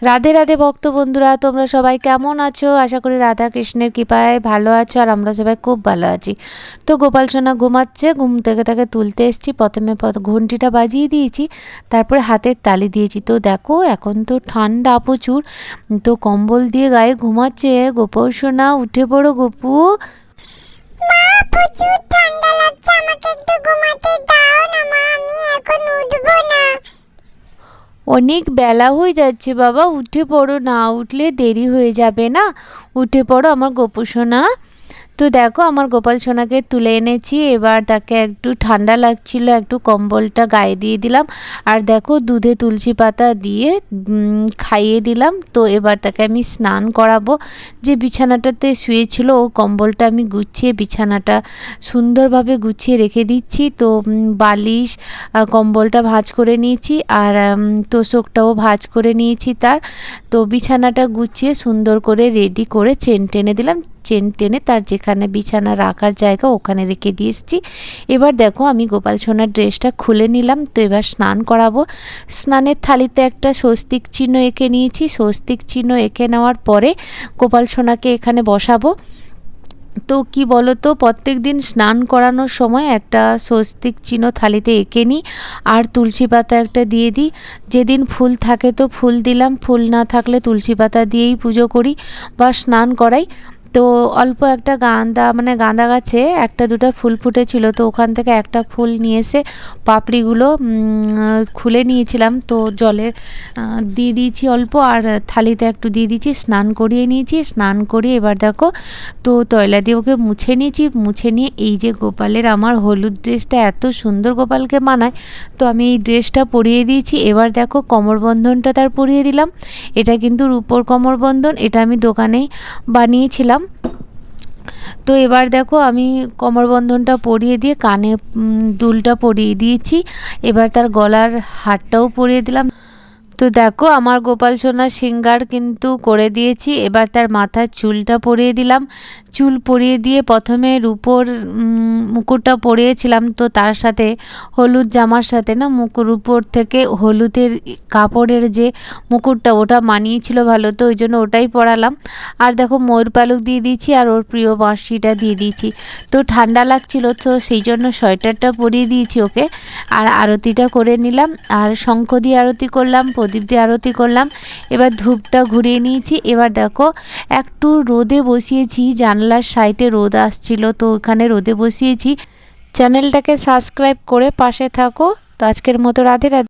রাধে রাধে ভক্ত বন্ধুরা, তোমরা সবাই কেমন আছো? আশা করি রাধা কৃষ্ণের কৃপায় ভালো আছো, আর আমরা সবাই খুব ভালো আছি। তো গোপাল সোনা ঘুমাচ্ছে, ঘুম থেকে তাকে তুলতে এসেছি। প্রথমে ঘন্টিটা বাজিয়ে দিয়েছি, তারপরে হাতের তালি দিয়েছি। তো দেখো এখন তো ঠান্ডা প্রচুর, তো কম্বল দিয়ে গায়ে ঘুমাচ্ছে। গোপাল সোনা উঠে পড়ো গপু। মা, প্রচুর ঠান্ডা লাগছে, আমাকে একটু ঘুমাতে দাও না মা, আমি এখন উঠবো না। অনেক বেলা হয়ে যাচ্ছে বাবা, উঠে পড়ো, না উঠলে দেরি হয়ে যাবে না। উঠে পড়ো আমার গপু সোনা। তো দেখো আমার গোপাল সোনাকে তুলে এনেছি, এবার তাকে একটু ঠান্ডা লাগছিল, একটু কম্বলটা গায়ে দিয়ে দিলাম, আর দেখো দুধে তুলসী পাতা দিয়ে খাইয়ে দিলাম। তো এবার তাকে আমি স্নান করাবো। যে বিছানাটাতে শুয়েছিল ও কম্বলটা আমি গুছিয়ে বিছানাটা সুন্দরভাবে গুছিয়ে রেখে দিচ্ছি। তো বালিশ কম্বলটা ভাঁজ করে নিয়েছি, আর তোষকটাও ভাঁজ করে নিয়েছি তার। তো বিছানাটা গুছিয়ে সুন্দর করে রেডি করে চেন টেনে দিলাম। চেন টেনে তার যেখানে বিছানা রাখার জায়গা ওখানে রেখে দিয়ে এসেছি। এবার দেখো আমি গোপাল সোনার ড্রেসটা খুলে নিলাম। তো এবার স্নান করাবো। স্নানের থালিতে একটা স্বস্তিক চিহ্ন এঁকে নিয়েছি। স্বস্তিক চিহ্ন এঁকে নেওয়ার পরে গোপাল সোনাকে এখানে বসাবো। তো কি বলো তো, প্রত্যেক দিন স্নান করানোর সময় একটা স্বস্তিক চিহ্ন থালিতে এঁকে নিই, আর তুলসী পাতা একটা দিয়ে দিই। যেদিন ফুল থাকে তো ফুল দিলাম, ফুল না থাকলে তুলসী পাতা দিয়েই পুজো করি বা স্নান করাই। তো অল্প একটা গাঁদা গাছে একটা দুটো ফুল ফুটেছিল, তো ওখান থেকে একটা ফুল নিয়ে এসে পাপড়িগুলো খুলে নিয়েছিলাম। তো জলে দিয়ে দিয়েছি অল্প, আর থালিতে একটু দিয়ে দিয়েছি, স্নান করিয়ে নিয়েছি। স্নান করিয়ে এবার দেখো তো তয়লা দিয়ে ওকে মুছে নিয়েছি। মুছে নিয়ে এই যে গোপালের আমার হলুদ ড্রেসটা এত সুন্দর গোপালকে মানায়, তো আমি এই ড্রেসটা পরিয়ে দিয়েছি। এবার দেখো কোমরবন্ধনটা তার পরিয়ে দিলাম। এটা কিন্তু রূপোর কোমরবন্ধন, এটা আমি দোকানেই বানিয়েছিলাম। তো এবার দেখো আমি কোমরবন্ধনটা পরিয়ে দিয়ে কানে দুলটা পরিয়ে দিয়েছি। এবার তার গলার হারটাও পরিয়ে দিলাম। তো দেখো আমার গোপাল সোনার সিঙ্গার কিন্তু করে দিয়েছি। এবার তার মাথার চুলটা পরিয়ে দিলাম। চুল পরিয়ে দিয়ে প্রথমে রূপোর মুকুটটা পরিয়েছিলাম, তো তার সাথে হলুদ জামার সাথে না রূপোর থেকে হলুদের কাপড়ের যে মুকুটটা ওটা মানিয়েছিল ভালো, তো ওই জন্য ওটাই পরালাম। আর দেখো ময়ূর পালক দিয়ে দিয়েছি, আর ওর প্রিয় বাঁশিটা দিয়ে দিয়েছি। তো ঠান্ডা লাগছিল, তো সেই জন্য সোয়েটারটা পরিয়ে দিয়েছি ওকে। আর আরতিটা করে নিলাম, আর শঙ্খ দিয়ে আরতি করলাম, প্রদীপ দিয়ে আরতি করলাম। এবার ধূপটা ঘুরিয়ে নিয়েছি। এবার দেখো একটু রোদে বসিয়েছি, জানলার সাইডে রোদ আসছিল, তো ওখানে রোদে বসিয়েছি। চ্যানেলটাকে সাবস্ক্রাইব করে পাশে থাকো। তো আজকের মতো রাধে রাধে।